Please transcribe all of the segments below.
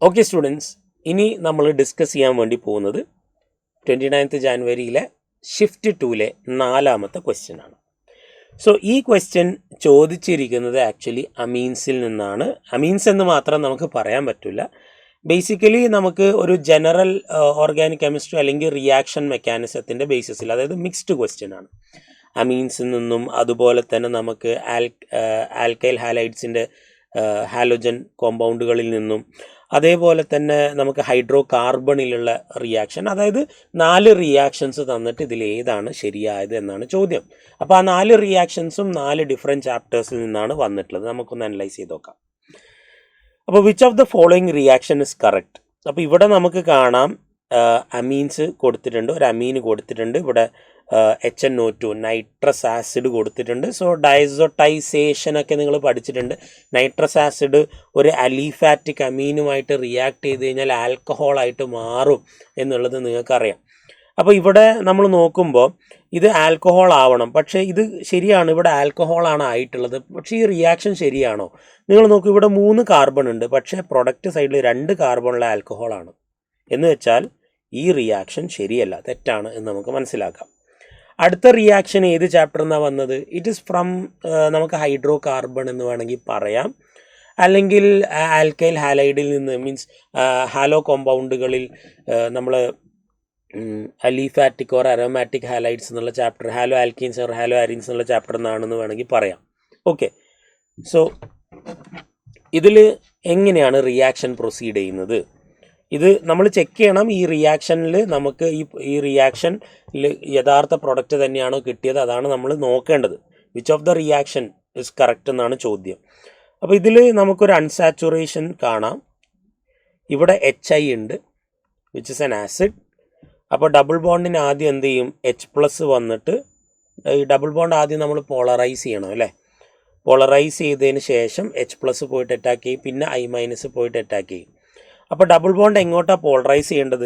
Okay students, ഇനി നമ്മൾ discuss ചെയ്യാൻ വേണ്ടി പോകുന്നത് 29th ജാനുവരിയിലെ ഷിഫ്റ്റ് 2-ലെ 4ാമത്തെ ക്വസ്റ്റ്യൻ ആണ്. സോ ഈ ക്വസ്റ്റ്യൻ ചോദിച്ചിരിക്കുന്നത് ആക്ച്വലി അമീൻസിൽ നിന്നാണ്. അമീൻസ് എന്ന് മാത്രം നമുക്ക് പറയാൻ പറ്റില്ല. ബേസിക്കലി നമുക്ക് ഒരു ജനറൽ ഓർഗാനിക് കെമിസ്ട്രി അല്ലെങ്കിൽ റിയാക്ഷൻ മെക്കാനിസത്തിൻ്റെ ബേസിസിൽ, അതായത് മിക്സ്ഡ് ക്വസ്റ്റ്യൻ ആണ്. അമീൻസിൽ നിന്നും അതുപോലെ തന്നെ നമുക്ക് ആൽക്കൈൽ ഹാലൈഡ്സിൻ്റെ ഹാലോജൻ കോമ്പൗണ്ടുകളിൽ നിന്നും, അതേപോലെ തന്നെ നമുക്ക് ഹൈഡ്രോ കാർബണിലുള്ള റിയാക്ഷൻ, അതായത് 4 റിയാക്ഷൻസ് തന്നിട്ട് ഇതിൽ ഏതാണ് ശരിയായത് എന്നാണ് ചോദ്യം. അപ്പോൾ ആ 4 റിയാക്ഷൻസും 4 ഡിഫറെൻറ്റ് ചാപ്റ്റേഴ്സിൽ നിന്നാണ് വന്നിട്ടുള്ളത്. നമുക്കൊന്ന് അനലൈസ് ചെയ്ത് നോക്കാം. അപ്പോൾ which of the following reaction is correct? അപ്പോൾ ഇവിടെ നമുക്ക് കാണാം അമീൻസ് കൊടുത്തിട്ടുണ്ട്, ഒരു അമീന് കൊടുത്തിട്ടുണ്ട്, ഇവിടെ HNO2 നൈട്രസ് ആസിഡ് കൊടുത്തിട്ടുണ്ട്. സോ ഡയസോട്ടൈസേഷൻ ഒക്കെ നിങ്ങൾ പഠിച്ചിട്ടുണ്ട്. നൈട്രസ് ആസിഡ് ഒരു അലിഫാറ്റിക് അമീനുമായിട്ട് റിയാക്ട് ചെയ്ത് കഴിഞ്ഞാൽ ആൽക്കഹോളായിട്ട് മാറും എന്നുള്ളത് നിങ്ങൾക്കറിയാം. അപ്പോൾ ഇവിടെ നമ്മൾ നോക്കുമ്പോൾ ഇത് ആൽക്കഹോൾ ആവണം, പക്ഷേ ഇത് ശരിയാണ്, ഇവിടെ ആൽക്കഹോളാണ് ആയിട്ടുള്ളത്. പക്ഷേ ഈ റിയാക്ഷൻ ശരിയാണോ? നിങ്ങൾ നോക്കൂ, ഇവിടെ 3 കാർബൺ ഉണ്ട്, പക്ഷേ പ്രൊഡക്റ്റ് സൈഡിൽ 2 കാർബണുള്ള ആൽക്കഹോളാണ്. എന്ന് വെച്ചാൽ ഈ റിയാക്ഷൻ ശരിയല്ല, തെറ്റാണ് എന്ന് നമുക്ക് മനസ്സിലാക്കാം. അടുത്ത റിയാക്ഷൻ ഏത് ചാപ്റ്ററിൽ നിന്നാണ് വന്നത്? ഇറ്റ് ഈസ് ഫ്രം നമുക്ക് ഹൈഡ്രോ കാർബൺ എന്ന് വേണമെങ്കിൽ പറയാം, അല്ലെങ്കിൽ ആൽക്കൈൽ ഹാലൈഡിൽ നിന്ന്, മീൻസ് ഹാലോ കോമ്പൗണ്ടുകളിൽ നമ്മൾ അലിഫാറ്റിക് ഓർ അരോമാറ്റിക് ഹാലൈഡ്സ് എന്നുള്ള chapter, halo alkenes or halo arenes എന്നുള്ള ചാപ്റ്റർ നിന്നാണെന്ന് വേണമെങ്കിൽ പറയാം. ഓക്കെ, സോ ഇതിൽ എങ്ങനെയാണ് റിയാക്ഷൻ പ്രൊസീഡ് ചെയ്യുന്നത്? ഇത് നമ്മൾ ചെക്ക് ചെയ്യണം. ഈ റിയാക്ഷനിൽ നമുക്ക് ഈ റിയാക്ഷനിൽ യഥാർത്ഥ പ്രൊഡക്റ്റ് തന്നെയാണോ കിട്ടിയത്, അതാണ് നമ്മൾ നോക്കേണ്ടത്. Which of the reaction is correct എന്നാണ് ചോദ്യം. അപ്പോൾ ഇതിൽ നമുക്കൊരു അൺസാച്ചുറേഷൻ കാണാം. ഇവിടെ HI ഉണ്ട്, വിച്ച് ഇസ് എൻ ആസിഡ്. അപ്പോൾ ഡബിൾ ബോണ്ടിന് ആദ്യം എന്ത് ചെയ്യും? H+ വന്നിട്ട്, ഈ ഡബിൾ ബോണ്ട് ആദ്യം നമ്മൾ പോളറൈസ് ചെയ്യണം അല്ലേ? പോളറൈസ് ചെയ്തതിന് ശേഷം H+ പോയിട്ട് അറ്റാക്ക് ചെയ്യും, പിന്നെ I- പോയിട്ട് അറ്റാക്ക് ചെയ്യും. അപ്പോൾ ഡബിൾ ബോണ്ട് എങ്ങോട്ടാണ് പോളറൈസ് ചെയ്യേണ്ടത്?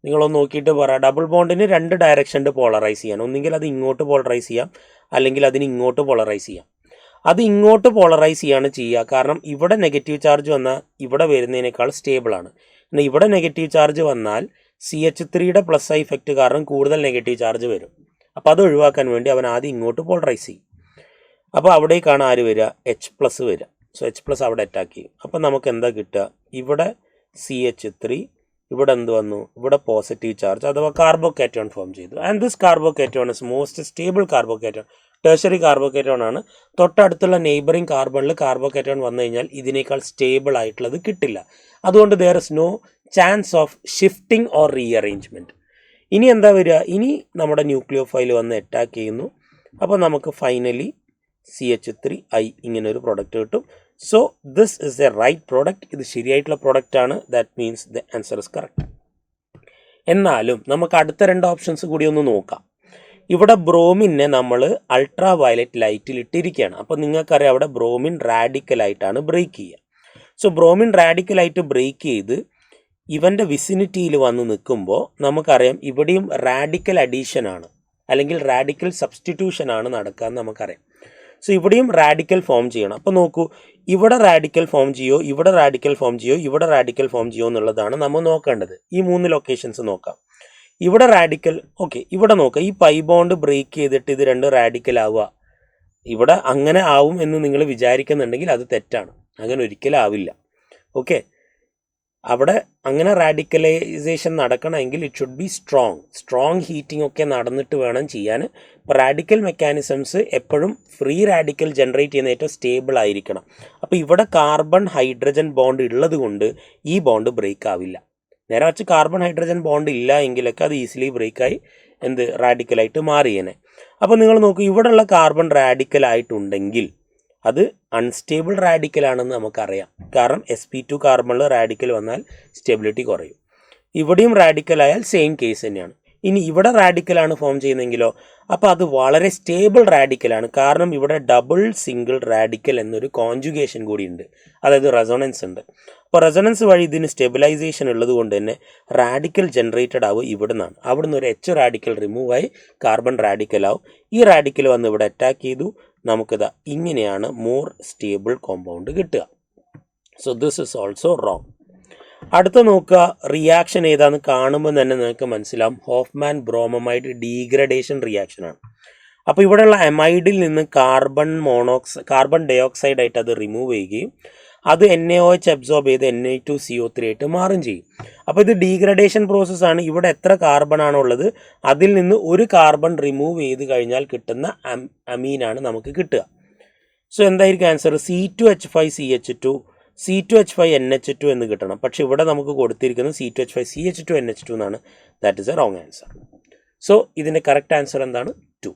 നിങ്ങളൊന്ന് നോക്കിയിട്ട് പറ. ഡബിൾ ബോണ്ടിന് 2 ഡയറക്ഷനിൽ പോളറൈസ് ചെയ്യാൻ, ഒന്നുകിൽ അത് ഇങ്ങോട്ട് പോളറൈസ് ചെയ്യാം, അല്ലെങ്കിൽ അതിന് ഇങ്ങോട്ട് പോളറൈസ് ചെയ്യാം. അത് ഇങ്ങോട്ട് പോളറൈസ് ചെയ്യാണ് ചെയ്യുക, കാരണം ഇവിടെ നെഗറ്റീവ് ചാർജ് വന്നാൽ ഇവിടെ വരുന്നതിനേക്കാൾ സ്റ്റേബിളാണ്. എന്നാൽ ഇവിടെ നെഗറ്റീവ് ചാർജ് വന്നാൽ CH3യുടെ പ്ലസ് ഇഫക്റ്റ് കാരണം കൂടുതൽ നെഗറ്റീവ് ചാർജ് വരും. അപ്പോൾ അത് ഒഴിവാക്കാൻ വേണ്ടി അവൻ ആദ്യം ഇങ്ങോട്ട് പോളറൈസ് ചെയ്യും. അപ്പോൾ അവിടേക്കാണ് ആര് വരിക? H+ വരിക. സോ H+ അവിടെ അറ്റാക്ക് ചെയ്യും. അപ്പോൾ നമുക്ക് എന്താ കിട്ടുക? ഇവിടെ CH3, ഇവിടെ എന്ത് വന്നു? ഇവിടെ പോസിറ്റീവ് ചാർജ് അഥവാ കാർബോകാറ്റോൺ ഫോം ചെയ്തു. And this carbocation is most stable carbocation, tertiary carbocation ആണ്. തൊട്ടടുത്തുള്ള നെയ്ബറിംഗ് കാർബണിൽ കാർബോകാറ്റോൺ വന്നു കഴിഞ്ഞാൽ ഇതിനേക്കാൾ സ്റ്റേബിൾ ആയിട്ടുള്ളത് കിട്ടില്ല. അതുകൊണ്ട് there is no chance of shifting or rearrangement. ഇനി എന്താ വരിക? ഇനി നമ്മുടെ ന്യൂക്ലിയോഫൈൽ വന്ന് അറ്റാക്ക് ചെയ്യുന്നു. അപ്പോൾ നമുക്ക് ഫൈനലി CH3I ഇങ്ങനൊരു പ്രൊഡക്റ്റ് കിട്ടും. So this is a right product. ഇത് ശരിയായിട്ടുള്ള പ്രൊഡക്റ്റാണ്. That means the answer is correct. എന്നാലും നമുക്ക് അടുത്ത 2 ഓപ്ഷൻസ് കൂടി ഒന്ന് നോക്കാം. ഇവിടെ ബ്രോമിനെ നമ്മൾ അൾട്രാ വയലറ്റ് ലൈറ്റിൽ ഇട്ടിരിക്കുകയാണ്. അപ്പോൾ നിങ്ങൾക്കറിയാം അവിടെ ബ്രോമിൻ റാഡിക്കലായിട്ടാണ് ബ്രേക്ക് ചെയ്യുക. സോ ബ്രോമിൻ റാഡിക്കലായിട്ട് ബ്രേക്ക് ചെയ്ത് ഇവൻ്റെ വിസിനിറ്റിയിൽ വന്ന് നിൽക്കുമ്പോൾ നമുക്കറിയാം ഇവിടെയും റാഡിക്കൽ അഡീഷനാണ് അല്ലെങ്കിൽ റാഡിക്കൽ സബ്സ്റ്റിറ്റ്യൂഷനാണ് നടക്കാമെന്ന് നമുക്കറിയാം. സോ ഇവിടെയും റാഡിക്കൽ ഫോം ചെയ്യണം. അപ്പോൾ നോക്കൂ, ഇവിടെ റാഡിക്കൽ ഫോം ചെയ്യോ, ഇവിടെ റാഡിക്കൽ ഫോം ചെയ്യോ, ഇവിടെ റാഡിക്കൽ ഫോം ചെയ്യോ എന്നുള്ളതാണ് നമ്മൾ നോക്കേണ്ടത്. ഈ 3 ലൊക്കേഷൻസ് നോക്കാം. ഇവിടെ റാഡിക്കൽ, ഓക്കെ, ഇവിടെ നോക്കാം. ഈ പൈ ബോണ്ട് ബ്രേക്ക് ചെയ്തിട്ട് ഇത് 2 റാഡിക്കൽ ആവുക. ഇവിടെ അങ്ങനെ ആവും എന്ന് നിങ്ങൾ വിചാരിക്കുന്നുണ്ടെങ്കിൽ അത് തെറ്റാണ്. അങ്ങനെ ഒരിക്കലും ആവില്ല. ഓക്കെ, അവിടെ അങ്ങനെ റാഡിക്കലൈസേഷൻ നടക്കണമെങ്കിൽ it should be strong heating ഒക്കെ നടന്നിട്ട് വേണം ചെയ്യാൻ. ഇപ്പോൾ റാഡിക്കൽ മെക്കാനിസംസ് എപ്പോഴും ഫ്രീ റാഡിക്കൽ ജനറേറ്റ് ചെയ്യുന്ന ഏറ്റവും സ്റ്റേബിൾ ആയിരിക്കണം. അപ്പോൾ ഇവിടെ കാർബൺ ഹൈഡ്രജൻ ബോണ്ട് ഉള്ളത് കൊണ്ട് ഈ ബോണ്ട് ബ്രേക്ക് ആവില്ല. നേരെ വച്ച് കാർബൺ ഹൈഡ്രജൻ ബോണ്ട് ഇല്ല എങ്കിലൊക്കെ അത് ഈസിലി ബ്രേക്കായി റാഡിക്കലായിട്ട് മാറിയേനെ. അപ്പോൾ നിങ്ങൾ നോക്കൂ, ഇവിടെയുള്ള കാർബൺ റാഡിക്കലായിട്ടുണ്ടെങ്കിൽ അത് അൺസ്റ്റേബിൾ റാഡിക്കലാണെന്ന് നമുക്കറിയാം. കാരണം sp2 കാർബണിൽ റാഡിക്കൽ വന്നാൽ സ്റ്റെബിലിറ്റി കുറയും. ഇവിടെയും റാഡിക്കലായാൽ സെയിം കേസ് തന്നെയാണ്. ഇനി ഇവിടെ റാഡിക്കലാണ് ഫോം ചെയ്യുന്നതെങ്കിലോ, അപ്പോൾ അത് വളരെ സ്റ്റേബിൾ റാഡിക്കലാണ്. കാരണം ഇവിടെ ഡബിൾ സിംഗിൾ റാഡിക്കൽ എന്നൊരു കോൺജുഗേഷൻ കൂടി ഉണ്ട്, അതായത് റെസൊണൻസ് ഉണ്ട്. അപ്പോൾ റെസൊണൻസ് വഴി ഇതിന് സ്റ്റെബിലൈസേഷൻ ഉള്ളത് കൊണ്ട് തന്നെ റാഡിക്കൽ ജനറേറ്റഡ് ആവും ഇവിടെ നിന്നാണ്. അവിടെ നിന്ന് ഒരു H റാഡിക്കൽ റിമൂവ് ആയി കാർബൺ റാഡിക്കൽ ആവും. ഈ റാഡിക്കൽ വന്ന് ഇവിടെ അറ്റാക്ക് ചെയ്തു. നമുക്കിത് ഇങ്ങനെയാണ് മോർ സ്റ്റേബിൾ കോമ്പൗണ്ട് കിട്ടുക. So this is also wrong. അടുത്ത നോക്കുക, റിയാക്ഷൻ ഏതാന്ന് കാണുമ്പോൾ തന്നെ നിങ്ങൾക്ക് മനസ്സിലാവും ഹോഫ്മാൻ ബ്രോമമൈഡ് ഡീഗ്രഡേഷൻ റിയാക്ഷനാണ്. അപ്പോൾ ഇവിടെയുള്ള അമൈഡിൽ നിന്ന് കാർബൺ ഡൈ ഓക്സൈഡ് ആയിട്ട് അത് റിമൂവ് ചെയ്യുകയും അത് NaOH അബ്സോർബ് ചെയ്ത് Na2CO3 ആയിട്ട് മാറും ചെയ്യും. അപ്പോൾ ഇത് ഡീഗ്രഡേഷൻ പ്രോസസ്സാണ്. ഇവിടെ എത്ര കാർബൺ ആണുള്ളത് അതിൽ നിന്ന് ഒരു കാർബൺ റിമൂവ് ചെയ്ത് കഴിഞ്ഞാൽ കിട്ടുന്ന അമീനാണ് നമുക്ക് കിട്ടുക. സോ എന്തായിരിക്കും ആൻസർ? C2H5CH2 C2H5NH2 എന്ന് കിട്ടണം. പക്ഷേ ഇവിടെ നമുക്ക് കൊടുത്തിരിക്കുന്നത് C2H5CH2NH2 എന്നാണ്. That is A wrong answer. So ഇതിൻ്റെ കറക്റ്റ് ആൻസർ എന്താണ്? 2.